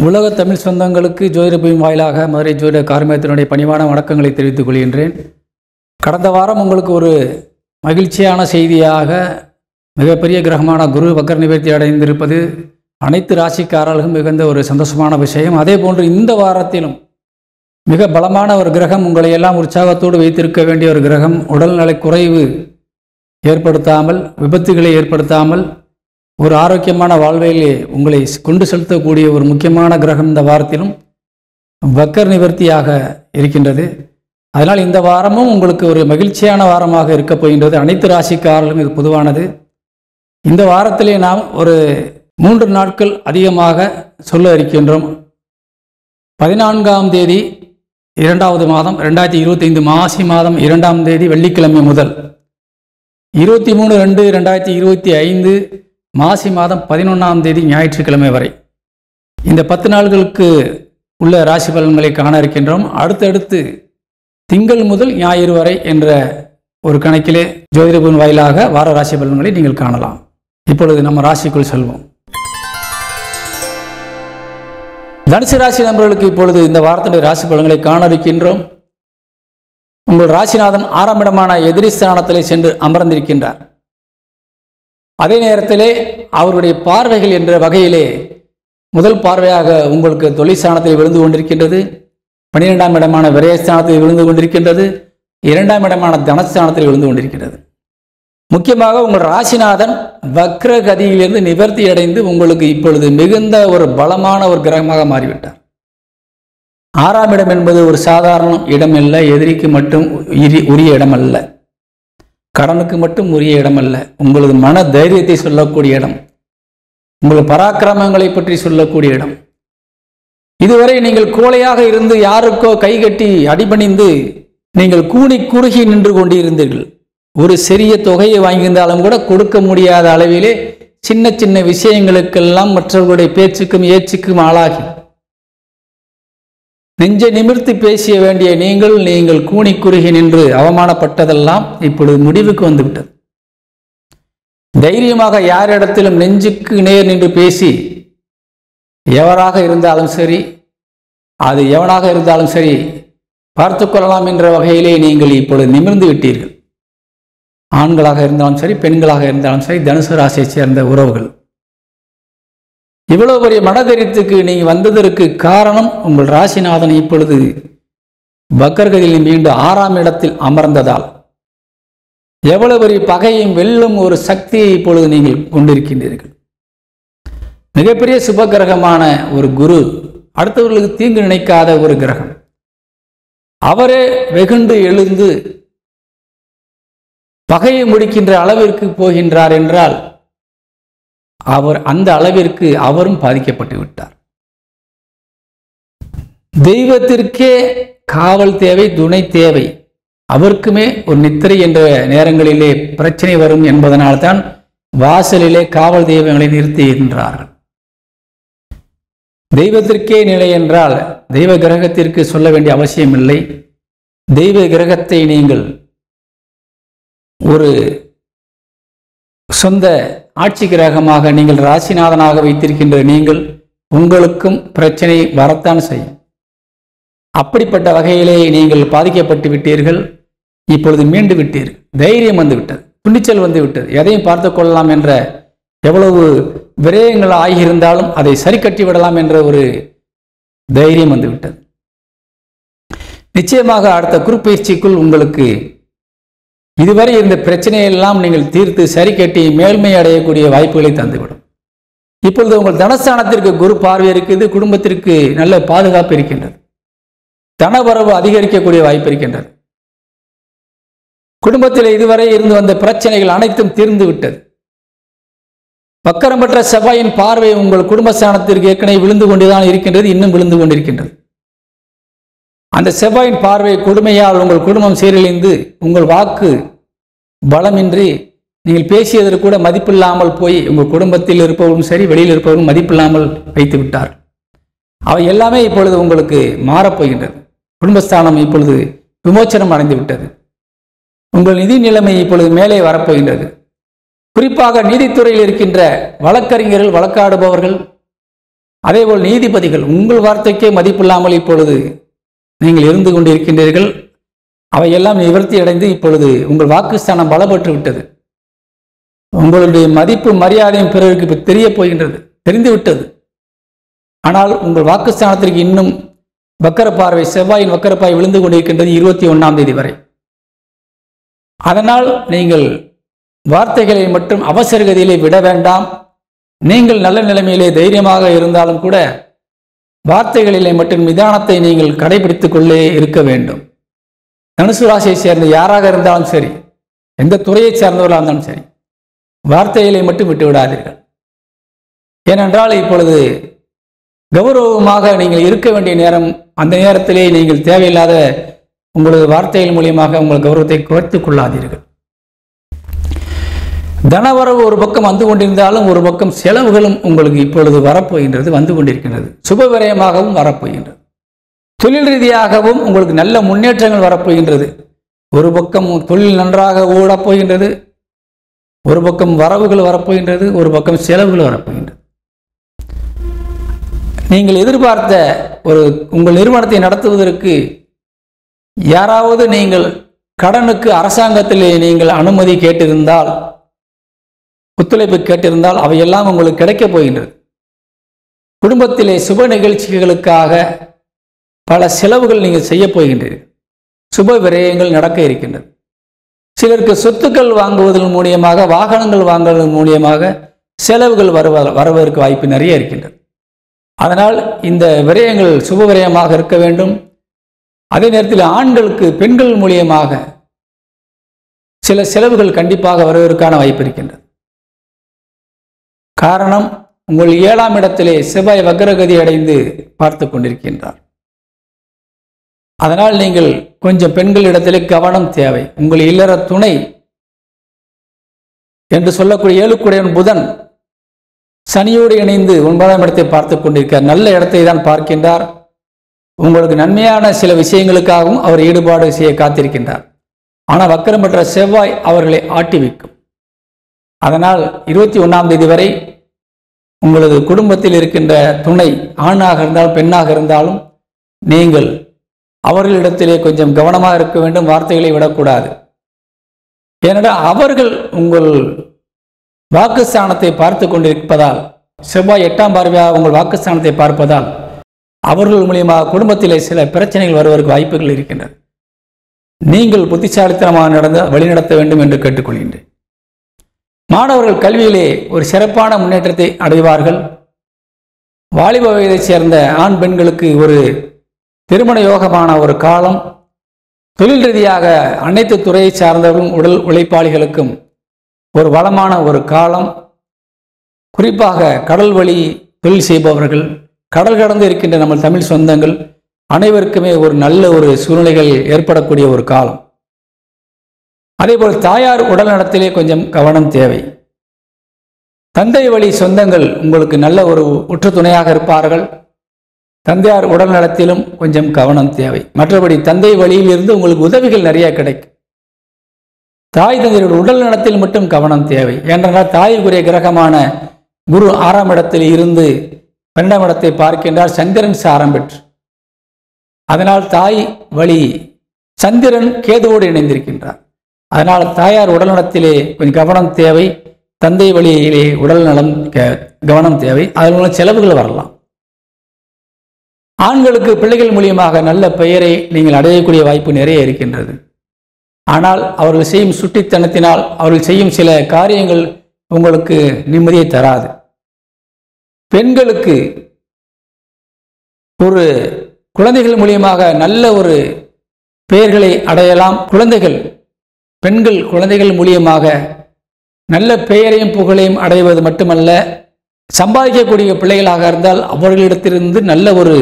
உலக தமிழ் சொந்தங்களுக்கு ஜோதிடபூமி வாயிலாக மதுரை ஜோதிட கார்மேகத்தினுடைய பணிவான வணக்கங்களை தெரிவித்துக் கொள்கின்றேன். கடந்த வாரம் உங்களுக்கு ஒரு மகிழ்ச்சியான செய்தியாக மிகப்பெரிய கிரகமான குரு வக்ர நிவர்த்தி அடைந்திருப்பது அனைத்து ராசிக்காரர்களும் மிகுந்த ஒரு சந்தோஷமான விஷயம். அதே போன்று இந்த வாரத்திலும் மிக பலமான ஒரு கிரகம் உங்களை எல்லாம் உற்சாகத்தோடு வைத்திருக்க வேண்டிய ஒரு கிரகம், உடல்நலை குறைவு ஏற்படுத்தாமல், விபத்துகளை ஏற்படுத்தாமல் ஒரு ஆரோக்கியமான வாழ்வையிலே உங்களை கொண்டு செலுத்தக்கூடிய ஒரு முக்கியமான கிரகம் இந்த வாரத்திலும் வக்கர நிவர்த்தியாக இருக்கின்றது. அதனால் இந்த வாரமும் உங்களுக்கு ஒரு மகிழ்ச்சியான வாரமாக இருக்கப் போகின்றது. அனைத்து ராசிக்காரர்களும் இது பொதுவானது. இந்த வாரத்திலே நாம் ஒரு 3 நாட்கள் அதிகமாக சொல்ல இருக்கின்றோம். 14ஆம் தேதி 2வது மாதம் 2025 மாசி மாதம் 2ஆம் தேதி வெள்ளிக்கிழமை முதல் 23/2/2025 மாசி மாதம் 11ஆம் தேதி ஞாயிற்றுக்கிழமை வரை இந்த 10 நாட்களுக்கு உள்ள ராசி பலன்களை காண இருக்கின்றோம். அடுத்தடுத்து திங்கள் முதல் ஞாயிறு வரை என்ற ஒரு கணக்கிலே ஜோதிடபூமி வாயிலாக வார ராசி பலன்களை நீங்கள் காணலாம். இப்பொழுது நம்ம ராசிக்குள் செல்வோம். தனுசு ராசி நண்பர்களுக்கு இப்பொழுது இந்த வாரத்தினுடைய ராசி பலன்களை காண இருக்கின்றோம். உங்கள் ராசிநாதன் 6ஆம் இடமான எதிரி ஸ்தானத்திலே சென்று அமர்ந்திருக்கின்றார். அதே நேரத்திலே அவருடைய பார்வைகள் என்ற வகையிலே முதல் பார்வையாக உங்களுக்கு தொழில் ஸ்தானத்தில் விழுந்து கொண்டிருக்கின்றது. 12ஆம் இடமான விரயஸ்தானத்தில் விழுந்து கொண்டிருக்கின்றது. 2ஆம் இடமான தனஸ்தானத்தில் விழுந்து கொண்டிருக்கின்றது. முக்கியமாக உங்கள் ராசிநாதன் வக்ர கதியிலிருந்து நிவர்த்தி அடைந்து உங்களுக்கு இப்பொழுது மிகுந்த ஒரு பலமான ஒரு கிரகமாக மாறிவிட்டார். 6ஆம் இடம் என்பது ஒரு சாதாரண இடம் அல்ல, எதிரிக்கு மட்டும் உரிய இடம் அல்ல, கடனுக்கு மட்டும் உரிய இடம் அல்ல, உங்களது மன தைரியத்தை சொல்லக்கூடிய இடம், உங்களது பராக்கிரமங்களை பற்றி சொல்லக்கூடிய இடம். இதுவரை நீங்கள் கோழையாக இருந்து யாருக்கோ கைகட்டி அடிபணிந்து நீங்கள் கூனி குறுகி நின்று கொண்டிருந்தீர்கள். ஒரு சிறிய தொகையை வாங்கியிருந்தாலும் கூட கொடுக்க முடியாத அளவிலே சின்ன சின்ன விஷயங்களுக்கெல்லாம் மற்றவர்களுடைய பேச்சுக்கும் ஏச்சுக்கும் ஆளாகி நெஞ்சை நிமிர்த்தி பேசிய வேண்டிய நீங்கள் கூனி குறுகி நின்று அவமானப்பட்டதெல்லாம் இப்பொழுது முடிவுக்கு வந்துவிட்டது. தைரியமாக யாரிடத்திலும் நெஞ்சுக்கு நேர் நின்று பேசி எவராக இருந்தாலும் சரி, அது எவனாக இருந்தாலும் சரி பார்த்து கொள்ளலாம் என்ற வகையிலே நீங்கள் இப்பொழுது நிமிர்ந்து விட்டீர்கள். ஆண்களாக இருந்தாலும் சரி, பெண்களாக இருந்தாலும் சரி, தனுசு ராசியை சேர்ந்த உறவுகள், இவ்வளவு பெரிய மனதைரியத்துக்கு நீங்கள் வந்ததற்கு காரணம் உங்கள் ராசிநாதன் இப்பொழுது வக்கரகதியில் மீண்டும் 6ஆம் இடத்தில் அமர்ந்ததால் எவ்வளவு பெரிய பகையும் வெல்லும் ஒரு சக்தியை இப்பொழுது நீங்கள் கொண்டிருக்கின்றீர்கள். மிகப்பெரிய சுபகிரகமான ஒரு குரு, அடுத்தவர்களுக்கு தீங்கு நினைக்காத ஒரு கிரகம், அவரே வெகுண்டு எழுந்து பகையை முடிக்கின்ற அளவிற்கு போகின்றார் என்றால் அவர் அந்த அளவிற்கு அவரும் பாதிக்கப்பட்டு விட்டார். தெய்வத்திற்கே காவல் தேவை, துணை தேவை. அவருக்குமே ஒரு நித்திரை என்ற நேரங்களிலே பிரச்சனை வரும் என்பதனால்தான் வாசலிலே காவல் தெய்வங்களை நிறுத்துகின்றார்கள். தெய்வத்திற்கே நிலை என்றால் தெய்வ கிரகத்திற்கு சொல்ல வேண்டிய அவசியம் இல்லை. தெய்வ கிரகத்தை நீங்கள் ஒரு சொந்த ஆட்சி கிரகமாக நீங்கள் ராசிநாதனாக வைத்திருக்கின்ற நீங்கள், உங்களுக்கும் பிரச்சனை வரத்தான் செய்யும். அப்படிப்பட்ட வகையிலே நீங்கள் பாதிக்கப்பட்டு விட்டீர்கள். இப்பொழுது மீண்டு விட்டீர்கள். தைரியம் வந்து விட்டது, துணிச்சல் வந்து விட்டது. எதையும் பார்த்து கொள்ளலாம் என்ற, எவ்வளவு விரயங்கள் ஆகியிருந்தாலும் அதை சரி கட்டி விடலாம் என்ற ஒரு தைரியம் வந்து விட்டது. நிச்சயமாக அடுத்த குருப்பெயர்ச்சிக்குள் உங்களுக்கு இதுவரை இந்த பிரச்சனையெல்லாம் நீங்கள் தீர்த்து சரி கட்டி மேல்மை அடையக்கூடிய வாய்ப்புகளை தந்துவிடும். இப்பொழுது உங்கள் தனஸ்தானத்திற்கு குரு பார்வை இருக்குது. குடும்பத்திற்கு நல்ல பாதுகாப்பு இருக்கின்றது. தனவரவு அதிகரிக்கக்கூடிய வாய்ப்பு இருக்கின்றது. குடும்பத்தில் இதுவரை இருந்து வந்த பிரச்சனைகள் அனைத்தும் தீர்ந்து விட்டது. வக்கரம் பெற்ற செவ்வாயின் பார்வை உங்கள் குடும்பஸ்தானத்திற்கு ஏற்கனவே விழுந்து கொண்டுதான் இருக்கின்றது, இன்னும் விழுந்து கொண்டிருக்கின்றது. அந்த செவ்வாயின் பார்வை கொடுமையால் உங்கள் குடும்பம் சீரழிந்து உங்கள் வாக்கு பலமின்றி நீங்கள் பேசியதற்கு கூட மதிப்பில்லாமல் போய் உங்கள் குடும்பத்தில் இருப்பவரும் சரி, வெளியில் இருப்பவரும் மதிப்பில்லாமல் வைத்து விட்டார். அவை எல்லாமே இப்பொழுது உங்களுக்கு மாறப்போகின்றது. குடும்பஸ்தானம் இப்பொழுது விமோச்சனம் அடைந்து விட்டது. உங்கள் நிதி நிலைமை இப்பொழுது மேலே வரப்போகின்றது. குறிப்பாக நீதித்துறையில் இருக்கின்ற வழக்கறிஞர்கள், வழக்காடுபவர்கள், அதேபோல் நீதிபதிகள் உங்கள் வார்த்தைக்கே மதிப்பில்லாமல் இப்பொழுது நீங்கள் இருந்து கொண்டிருக்கின்றீர்கள். அவையெல்லாம் நிவர்த்தி அடைந்து இப்பொழுது உங்கள் வாக்குஸ்தானம் பலப்பட்டு விட்டது. உங்களுடைய மதிப்பு மரியாதையும் பிறருக்கு தெரிய போகின்றது, தெரிந்து விட்டது. ஆனால் உங்கள் வாக்குஸ்தானத்திற்கு இன்னும் வக்கர பார்வை, செவ்வாயின் வக்கர பார்வை விழுந்து கொண்டிருக்கின்றது 21ஆம் தேதி வரை. அதனால் நீங்கள் வார்த்தைகளை மட்டும் அவசரகதியிலே விட வேண்டாம். நீங்கள் நல்ல நிலைமையிலே தைரியமாக இருந்தாலும் கூட வார்த்தைகளிலே மட்டும் நிதானத்தை நீங்கள் கடைபிடித்துக் கொள்ளே இருக்க வேண்டும். தனுசு ராசியை சேர்ந்த யாராக இருந்தாலும் சரி, எந்த துறையை சேர்ந்தவர்களாக இருந்தாலும் சரி, வார்த்தைகளை மட்டும் விட்டு விடாதீர்கள். ஏனென்றால் இப்பொழுது கௌரவமாக நீங்கள் இருக்க வேண்டிய நேரம், அந்த நேரத்திலே நீங்கள் தேவையில்லாத உங்களது வார்த்தைகள் மூலியமாக உங்கள் கௌரவத்தை குறைத்துக் கொள்ளாதீர்கள். தனவரவு ஒரு பக்கம் வந்து கொண்டிருந்தாலும் ஒரு பக்கம் செலவுகளும் உங்களுக்கு இப்பொழுது வரப்போகின்றது, வந்து கொண்டிருக்கின்றது. சுப விரயமாகவும் வரப்போகின்றது. தொழில் ரீதியாகவும் உங்களுக்கு நல்ல முன்னேற்றங்கள் வரப்போகின்றது. ஒரு பக்கம் தொழில் நன்றாக ஓடப் போகின்றது, ஒரு பக்கம் வரவுகள் வரப்போகின்றது, ஒரு பக்கம் செலவுகள் வரப்போகின்றது. நீங்கள் எதிர்பார்த்த உங்கள் நிறுவனத்தை நடத்துவதற்கு யாராவது நீங்கள் கடனுக்கு அரசாங்கத்திலே நீங்கள் அனுமதி கேட்டிருந்தால், ஒத்துழைப்பு கேட்டிருந்தால் அவையெல்லாம் உங்களுக்கு கிடைக்கப் போகின்றது. குடும்பத்திலே சுப நிகழ்ச்சிகளுக்காக பல செலவுகள் நீங்கள் செய்ய போகின்றீர்கள். சுப விரயங்கள் நடக்க இருக்கின்றது. சிலருக்கு சொத்துக்கள் வாங்குவதன் மூலியமாக, வாகனங்கள் வாங்குவதன் மூலியமாக செலவுகள் வருவதற்கு வாய்ப்பு நிறைய இருக்கின்றது. அதனால் இந்த விரயங்கள் சுப விரயமாக இருக்க வேண்டும். அதே நேரத்தில் ஆண்களுக்கு பெண்கள் மூலியமாக சில செலவுகள் கண்டிப்பாக வருவதற்கான வாய்ப்பு இருக்கின்றது. காரணம், உங்கள் 7ஆம் இடத்திலே செவ்வாய் வக்ரகதி அடைந்து பார்த்து கொண்டிருக்கின்றார். அதனால் நீங்கள் கொஞ்சம் பெண்களிடத்திலே கவனம் தேவை. உங்கள் இல்லற துணை என்று சொல்லக்கூடிய 7 புதன் சனியோடு இணைந்து 9ஆம் இடத்தை பார்த்து கொண்டிருக்கிறார். நல்ல இடத்தை தான் பார்க்கின்றார். உங்களுக்கு நன்மையான சில விஷயங்களுக்காகவும் அவர் ஈடுபாடு செய்ய காத்திருக்கின்றார். ஆனால் வக்கரம் பெற்ற செவ்வாய் அவர்களை ஆட்டி வைக்கும். அதனால் 21ஆம் தேதி வரை உங்களது குடும்பத்தில் இருக்கின்ற துணை ஆணாக இருந்தாலும் பெண்ணாக இருந்தாலும் நீங்கள் அவர்களிடத்திலே கொஞ்சம் கவனமாக இருக்க வேண்டும். வார்த்தைகளை விடக்கூடாது. ஏனென்றால் அவர்கள் உங்கள் வாக்குஸ்தானத்தை பார்த்து கொண்டிருப்பதால், செவ்வாய் 8ஆம் பார்வையாக உங்கள் வாக்குஸ்தானத்தை பார்ப்பதால் அவர்கள் மூலியமாக குடும்பத்திலே சில பிரச்சனைகள் வருவதற்கு வாய்ப்புகள் இருக்கின்றன. நீங்கள் புத்திசாலித்தனமாக வழிநடத்த வேண்டும் என்று கேட்டுக்கொள்கின்றேன். மாணவர்கள் கல்வியிலே ஒரு சிறப்பான முன்னேற்றத்தை அடைவார்கள். வாலிப வயதைச் சேர்ந்த ஆண் பெண்களுக்கு ஒரு திருமண யோகமான ஒரு காலம். தொழில் ரீதியாக அனைத்து துறையை சார்ந்தவர்களும் உடல் உழைப்பாளிகளுக்கும் ஒரு வளமான ஒரு காலம். குறிப்பாக கடல் வழி தொழில் செய்பவர்கள், கடல் கடந்து இருக்கின்ற நம்ம தமிழ் சொந்தங்கள் அனைவருக்குமே ஒரு நல்ல ஒரு சூழ்நிலைகள் ஏற்படக்கூடிய ஒரு காலம். அதேபோல் தாயார் உடல் நலத்திலே கொஞ்சம் கவனம் தேவை. தந்தை வழி சொந்தங்கள் உங்களுக்கு நல்ல ஒரு உற்ற துணையாக இருப்பார்கள். தந்தையார் உடல் நலத்திலும் கொஞ்சம் கவனம் தேவை. மற்றபடி தந்தை வழியில் இருந்து உங்களுக்கு உதவிகள் நிறைய கிடைக்கும். தாய் தந்தையருடைய உடல் நலத்தில் மட்டும் கவனம் தேவை. ஏனென்றால் தாய்க்குரிய கிரகமான குரு 6ஆம் இடத்தில் இருந்து 2ஆம் இடத்தை பார்க்கின்றார், சந்திரன் சாரம் பெற்று. அதனால் தாய் வழி சந்திரன் கேதுவோடு இணைந்திருக்கின்றார். அதனால் தாயார் உடல் நலத்திலே கொஞ்சம் கவனம் தேவை. தந்தை வழியிலே உடல் நலம் கவனம் தேவை. அதன் மூலம் செலவுகள் வரலாம். ஆண்களுக்கு பிள்ளைகள் மூலியமாக நல்ல பெயரை நீங்கள் அடையக்கூடிய வாய்ப்பு நிறைய இருக்கின்றது. ஆனால் அவர்கள் செய்யும் சுட்டித்தனத்தினால் அவர்கள் செய்யும் சில காரியங்கள் உங்களுக்கு நிம்மதியை தராது. பெண்களுக்கு ஒரு குழந்தைகள் மூலியமாக நல்ல ஒரு பெயர்களை அடையலாம். பெண்கள் குழந்தைகள் மூலியமாக நல்ல பெயரையும் புகழையும் அடைவது மட்டுமல்ல, சம்பாதிக்கக்கூடிய பிள்ளைகளாக இருந்தால் அவர்களிடத்திலிருந்து நல்ல ஒரு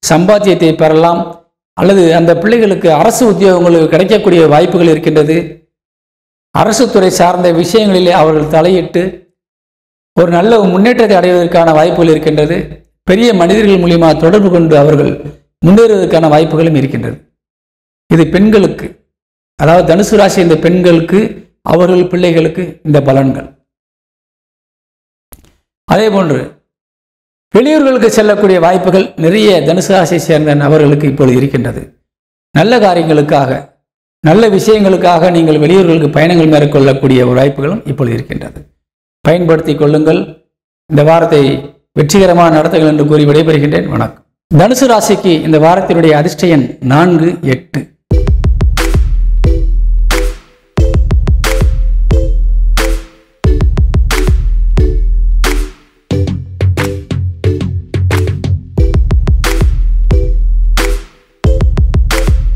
சம்பாத்தியத்தை பெறலாம். அல்லது அந்த பிள்ளைகளுக்கு அரசு உத்தியோகங்களுக்கு கிடைக்கக்கூடிய வாய்ப்புகள் இருக்கின்றது. அரசு துறை சார்ந்த விஷயங்களிலே அவர்கள் தலையிட்டு ஒரு நல்ல முன்னேற்றத்தை அடைவதற்கான வாய்ப்புகள் இருக்கின்றது. பெரிய மனிதர்கள் மூலியமாக தொடர்பு கொண்டு அவர்கள் முன்னேறுவதற்கான வாய்ப்புகளும் இருக்கின்றது. இது பெண்களுக்கு, அதாவது தனுசு ராசி இந்த பெண்களுக்கு, அவர்கள் பிள்ளைகளுக்கு இந்த பலன்கள். அதே போன்று வெளியூர்களுக்கு செல்லக்கூடிய வாய்ப்புகள் நிறைய தனுசு ராசியை சேர்ந்த நபர்களுக்கு இப்பொழுது இருக்கின்றது. நல்ல காரியங்களுக்காக, நல்ல விஷயங்களுக்காக நீங்கள் வெளியூர்களுக்கு பயணங்கள் மேற்கொள்ளக்கூடிய வாய்ப்புகளும் இப்பொழுது இருக்கின்றது. பயன்படுத்தி கொள்ளுங்கள். இந்த வாரத்தை வெற்றிகரமாக நடத்துங்கள் என்று கூறி விடைபெறுகின்றேன். வணக்கம். தனுசு ராசிக்கு இந்த வாரத்தினுடைய அதிர்ஷ்ட எண் 4, 8.